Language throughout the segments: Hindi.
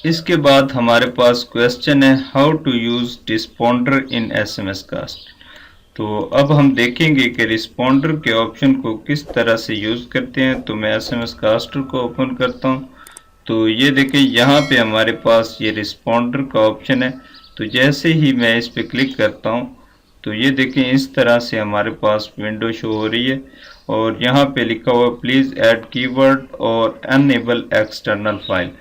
इसके बाद हमारे पास क्वेश्चन है how to use responder in SMS cast. तो अब हम देखेंगे कि रिस्पॉन्डर के ऑप्शन को किस तरह से यूज करते हैं। तो मैं एसएमएस कास्टर को ओपन करता हूं। तो ये देखें यहाँ पे हमारे पास ये रिस्पॉन्डर का ऑप्शन है। तो जैसे ही मैं इस पे क्लिक करता हूँ तो ये देखें इस तरह से हमारे पास विंडो शो हो रही है और यहाँ पे लिखा हुआ प्लीज़ ऐड कीवर्ड और अनएबल एक्सटर्नल फाइल।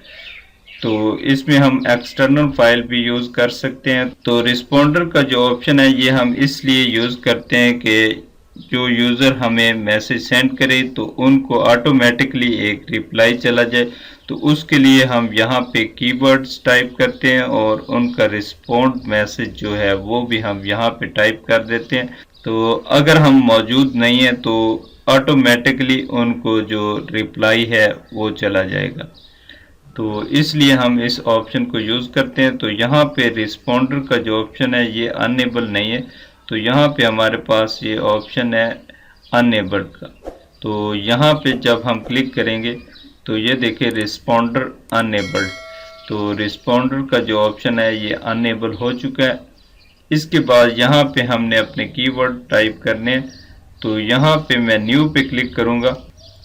तो इसमें हम एक्सटर्नल फाइल भी यूज़ कर सकते हैं। तो रिस्पॉन्डर का जो ऑप्शन है ये हम इसलिए यूज़ करते हैं कि जो यूज़र हमें मैसेज सेंड करे तो उनको ऑटोमेटिकली एक रिप्लाई चला जाए। तो उसके लिए हम यहाँ पे कीवर्ड्स टाइप करते हैं और उनका रिस्पॉन्ड मैसेज जो है वो भी हम यहाँ पे टाइप कर देते हैं। तो अगर हम मौजूद नहीं है तो ऑटोमेटिकली उनको जो रिप्लाई है वो चला जाएगा। तो इसलिए हम इस ऑप्शन को यूज़ करते हैं। तो यहाँ पे रिस्पॉन्डर का जो ऑप्शन है ये अनेबल नहीं है। तो यहाँ पे हमारे पास ये ऑप्शन है अनेबल्ड का। तो यहाँ पे जब हम क्लिक करेंगे तो ये देखिए रिस्पॉन्डर अनेबल्ड। तो रिस्पॉन्डर का जो ऑप्शन है ये अनेबल हो चुका है। इसके बाद यहाँ पे हमने अपने कीवर्ड टाइप करने। तो यहाँ पे मैं न्यू पे क्लिक करूँगा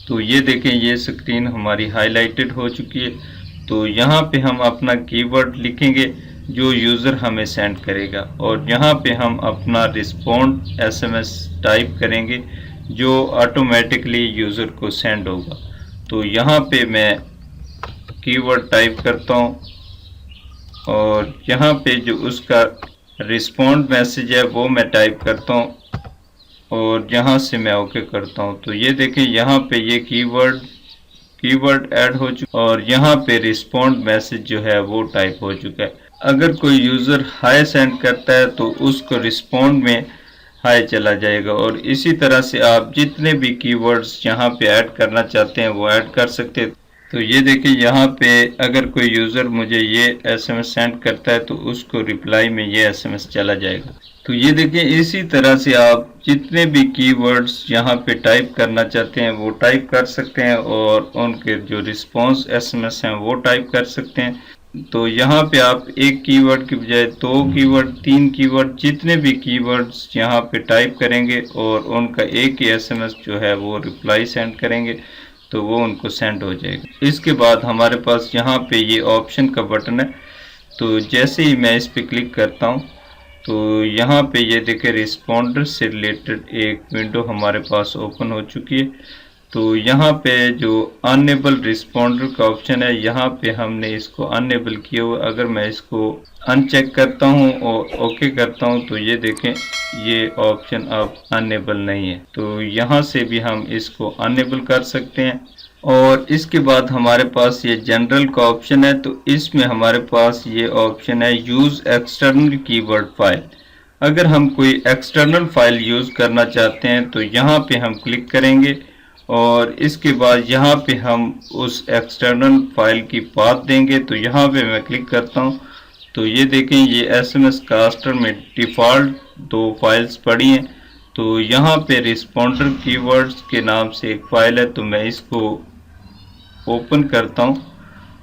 तो ये देखें ये स्क्रीन हमारी हाईलाइटेड हो चुकी है। तो यहाँ पे हम अपना कीवर्ड लिखेंगे जो यूज़र हमें सेंड करेगा और यहाँ पे हम अपना रिस्पॉन्ड एसएमएस टाइप करेंगे जो ऑटोमेटिकली यूज़र को सेंड होगा। तो यहाँ पे मैं कीवर्ड टाइप करता हूँ और यहाँ पे जो उसका रिस्पॉन्ड मैसेज है वो मैं टाइप करता हूँ और यहाँ से मैं ओके करता हूँ। तो ये देखें यहाँ पे ये कीवर्ड ऐड हो चुका और यहाँ पे रिस्पॉन्ड मैसेज जो है वो टाइप हो चुका है। अगर कोई यूज़र हाय सेंड करता है तो उसको रिस्पॉन्ड में हाय चला जाएगा और इसी तरह से आप जितने भी कीवर्ड्स यहाँ पे ऐड करना चाहते हैं वो ऐड कर सकते हैं। तो ये देखिए यहाँ पे अगर कोई यूज़र मुझे ये एसएमएस सेंड करता है तो उसको रिप्लाई में ये एसएमएस चला जाएगा। तो ये देखिए इसी तरह से आप जितने भी कीवर्ड्स यहाँ पे टाइप करना चाहते हैं वो टाइप कर सकते हैं और उनके जो रिस्पॉन्स एसएमएस हैं वो टाइप कर सकते हैं। तो यहाँ पे आप एक कीवर्ड की बजाय 2 कीवर्ड 3 कीवर्ड जितने भी कीवर्ड्स यहाँ पे टाइप करेंगे और उनका एक ही एसएमएस जो है वो रिप्लाई सेंड करेंगे तो वो उनको सेंड हो जाएगा। इसके बाद हमारे पास यहाँ पे ये ऑप्शन का बटन है। तो जैसे ही मैं इस पे क्लिक करता हूँ तो यहाँ पे ये देखें रिस्पॉन्डर से रिलेटेड एक विंडो हमारे पास ओपन हो चुकी है। तो यहाँ पे जो अनेबल रिस्पॉन्डर का ऑप्शन है यहाँ पे हमने इसको अनेबल किया हुआ। अगर मैं इसको अनचेक करता हूँ और ओके करता हूँ तो ये देखें ये ऑप्शन अब अनेबल नहीं है। तो यहाँ से भी हम इसको अनेबल कर सकते हैं। और इसके बाद हमारे पास ये जनरल का ऑप्शन है। तो इसमें हमारे पास ये ऑप्शन है यूज़ एक्सटर्नल कीवर्ड फाइल। अगर हम कोई एक्सटर्नल फाइल यूज़ करना चाहते हैं तो यहाँ पे हम क्लिक करेंगे और इसके बाद यहाँ पे हम उस एक्सटर्नल फाइल की पाथ देंगे। तो यहाँ पे मैं क्लिक करता हूँ तो ये देखें ये एसएमएस कास्टर में डिफ़ॉल्ट 2 फाइल्स पड़ी हैं। तो यहाँ पे रिस्पॉन्डर कीवर्ड्स के नाम से एक फ़ाइल है। तो मैं इसको ओपन करता हूँ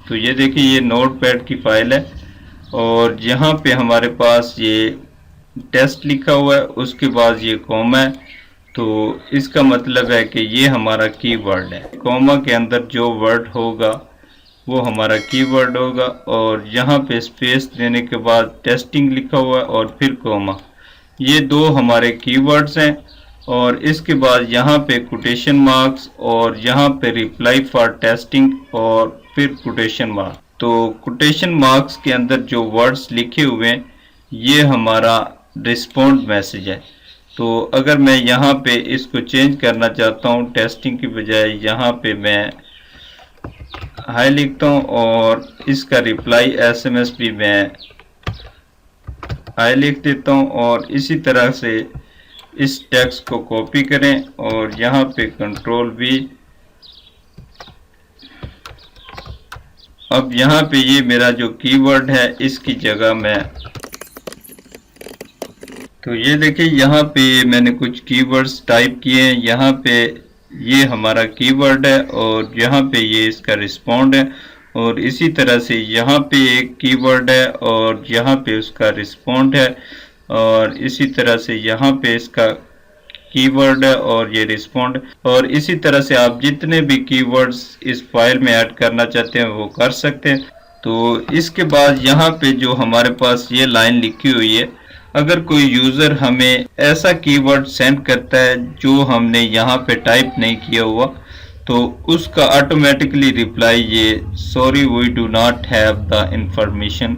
तो ये देखिए ये नोटपैड की फ़ाइल है और यहाँ पे हमारे पास ये टेस्ट लिखा हुआ है, उसके बाद ये कॉमा है। तो इसका मतलब है कि ये हमारा कीवर्ड है। कॉमा के अंदर जो वर्ड होगा वो हमारा कीवर्ड होगा और यहाँ पे स्पेस देने के बाद टेस्टिंग लिखा हुआ है और फिर कॉमा, ये 2 हमारे कीवर्ड्स हैं। और इसके बाद यहाँ पे कोटेशन मार्क्स और यहाँ पे रिप्लाई फॉर टेस्टिंग और फिर कोटेशन मार्क। तो कोटेशन मार्क्स के अंदर जो वर्ड्स लिखे हुए हैं ये हमारा रिस्पॉन्ड मैसेज है। तो अगर मैं यहाँ पे इसको चेंज करना चाहता हूँ टेस्टिंग की बजाय यहाँ पे मैं हाई लिखता हूँ और इसका रिप्लाई एसएमएस भी मैं हाई लिख देता हूँ। और इसी तरह से इस टेक्स्ट को कॉपी करें और यहाँ पे कंट्रोल V। अब यहाँ पे ये मेरा जो कीवर्ड है इसकी जगह मैं, तो ये देखिए यहाँ पे मैंने कुछ कीवर्ड्स टाइप किए हैं। यहाँ पे ये हमारा कीवर्ड है और यहाँ पे ये इसका रिस्पॉन्ड है और इसी तरह से यहाँ पे एक कीवर्ड है और यहाँ पे उसका रिस्पॉन्ड है, और इसी तरह से यहाँ पे इसका कीवर्ड है और ये रिस्पॉन्ड, और इसी तरह से आप जितने भी कीवर्ड्स इस फाइल में ऐड करना चाहते हैं वो कर सकते हैं। तो इसके बाद यहाँ पे जो हमारे पास ये लाइन लिखी हुई है, अगर कोई यूज़र हमें ऐसा कीवर्ड सेंड करता है जो हमने यहाँ पे टाइप नहीं किया हुआ, तो उसका ऑटोमेटिकली रिप्लाई ये sorry we do not have the information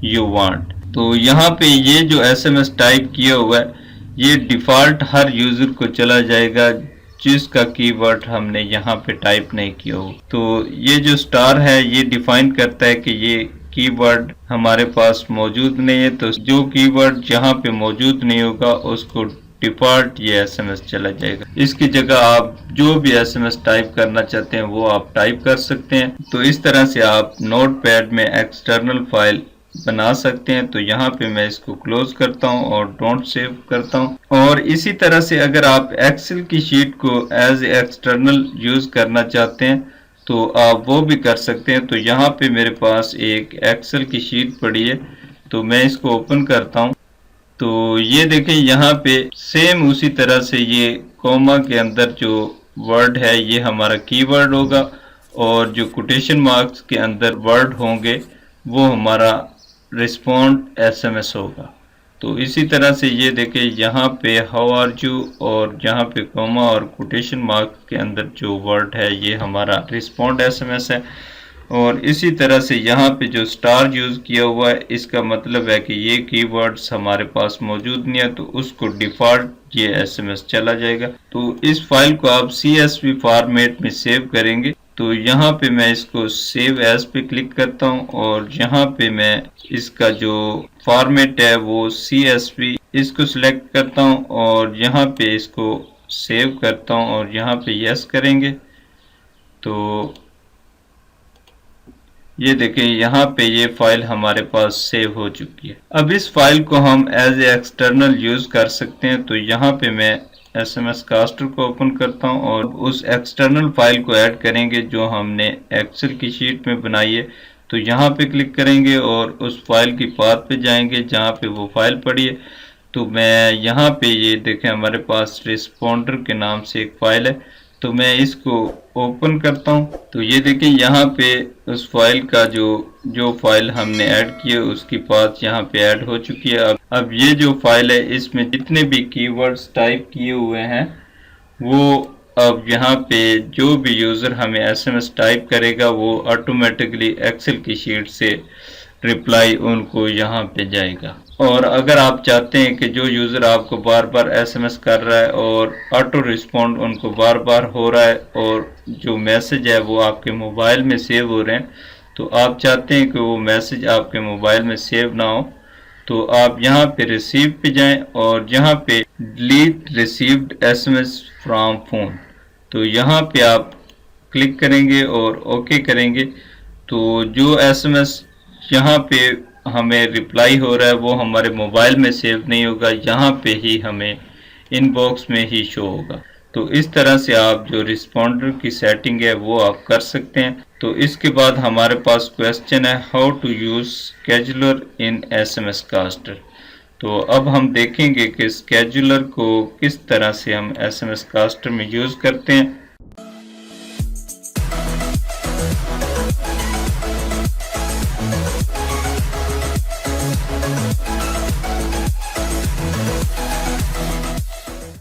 you want. तो यहाँ पे ये जो एसएमएस टाइप किया हुआ है ये डिफ़ॉल्ट हर यूज़र को चला जाएगा जिसका कीवर्ड हमने यहाँ पे टाइप नहीं किया हो। तो ये जो स्टार है ये डिफाइन करता है कि ये कीवर्ड हमारे पास मौजूद नहीं है, तो जो कीवर्ड जहाँ पे मौजूद नहीं होगा उसको डिफॉल्ट ये एसएमएस चला जाएगा। इसकी जगह आप जो भी एसएमएस टाइप करना चाहते हैं वो आप टाइप कर सकते हैं। तो इस तरह से आप नोटपैड में एक्सटर्नल फाइल बना सकते हैं। तो यहाँ पे मैं इसको क्लोज करता हूँ और डोंट सेव करता हूँ। और इसी तरह से अगर आप एक्सेल की शीट को एज एक्सटर्नल यूज करना चाहते हैं तो आप वो भी कर सकते हैं। तो यहाँ पे मेरे पास एक एक्सेल की शीट पड़ी है, तो मैं इसको ओपन करता हूँ। तो ये देखें यहाँ पे सेम उसी तरह से ये कॉमा के अंदर जो वर्ड है ये हमारा कीवर्ड होगा, और जो कोटेशन मार्क्स के अंदर वर्ड होंगे वो हमारा रिस्पॉन्ड एसएमएस होगा। तो इसी तरह से ये देखें यहाँ पे हाउ आर यू और यहाँ पे कॉमा और कोटेशन मार्क के अंदर जो वर्ड है ये हमारा रिस्पॉन्ड एसएमएस है। और इसी तरह से यहाँ पे जो स्टार यूज़ किया हुआ है इसका मतलब है कि ये कीवर्ड्स हमारे पास मौजूद नहीं है, तो उसको डिफ़ॉल्ट ये एसएमएस चला जाएगा। तो इस फाइल को आप CSV फॉर्मेट में सेव करेंगे। तो यहाँ पे मैं इसको सेव एज पे क्लिक करता हूँ और यहाँ पे मैं इसका जो फॉर्मेट है वो CSV इसको सिलेक्ट करता हूँ और यहाँ पे इसको सेव करता हूँ और यहाँ पे यस करेंगे। तो ये देखें यहाँ पे ये फाइल हमारे पास सेव हो चुकी है। अब इस फाइल को हम एज ए एक्सटर्नल यूज कर सकते हैं। तो यहाँ पे मैं SMS कास्टर को ओपन करता हूँ और उस एक्सटर्नल फाइल को ऐड करेंगे जो हमने एक्सेल की शीट में बनाई है। तो यहाँ पे क्लिक करेंगे और उस फाइल की पाथ पे जाएंगे जहाँ पे वो फाइल पड़ी है। तो मैं यहाँ पे ये देखें हमारे पास रिस्पॉन्डर के नाम से एक फाइल है, तो मैं इसको ओपन करता हूँ। तो ये देखें यहाँ पे उस फाइल का जो फाइल हमने ऐड की है उसकी पाथ यहाँ पे ऐड हो चुकी है। अब ये जो फाइल है इसमें जितने भी कीवर्ड्स टाइप किए हुए हैं वो अब यहाँ पे जो भी यूज़र हमें SMS टाइप करेगा वो ऑटोमेटिकली एक्सेल की शीट से रिप्लाई उनको यहाँ पे जाएगा। और अगर आप चाहते हैं कि जो यूज़र आपको बार बार SMS कर रहा है और ऑटो रिस्पॉन्ड उनको बार बार हो रहा है और जो मैसेज है वो आपके मोबाइल में सेव हो रहे हैं, तो आप चाहते हैं कि वो मैसेज आपके मोबाइल में सेव ना हो, तो आप यहाँ पे रिसीव पे जाएं और यहाँ पे delete received SMS from phone, तो यहाँ पे आप क्लिक करेंगे और ओके करेंगे। तो जो SMS यहाँ पे हमें रिप्लाई हो रहा है वो हमारे मोबाइल में सेव नहीं होगा, यहाँ पे ही हमें इनबॉक्स में ही शो होगा। तो इस तरह से आप जो रिस्पॉन्डर की सेटिंग है वो आप कर सकते हैं। तो इसके बाद हमारे पास क्वेश्चन है how to use scheduler in SMS caster. तो अब हम देखेंगे कि स्केजुलर को किस तरह से हम SMS कास्टर में यूज़ करते हैं।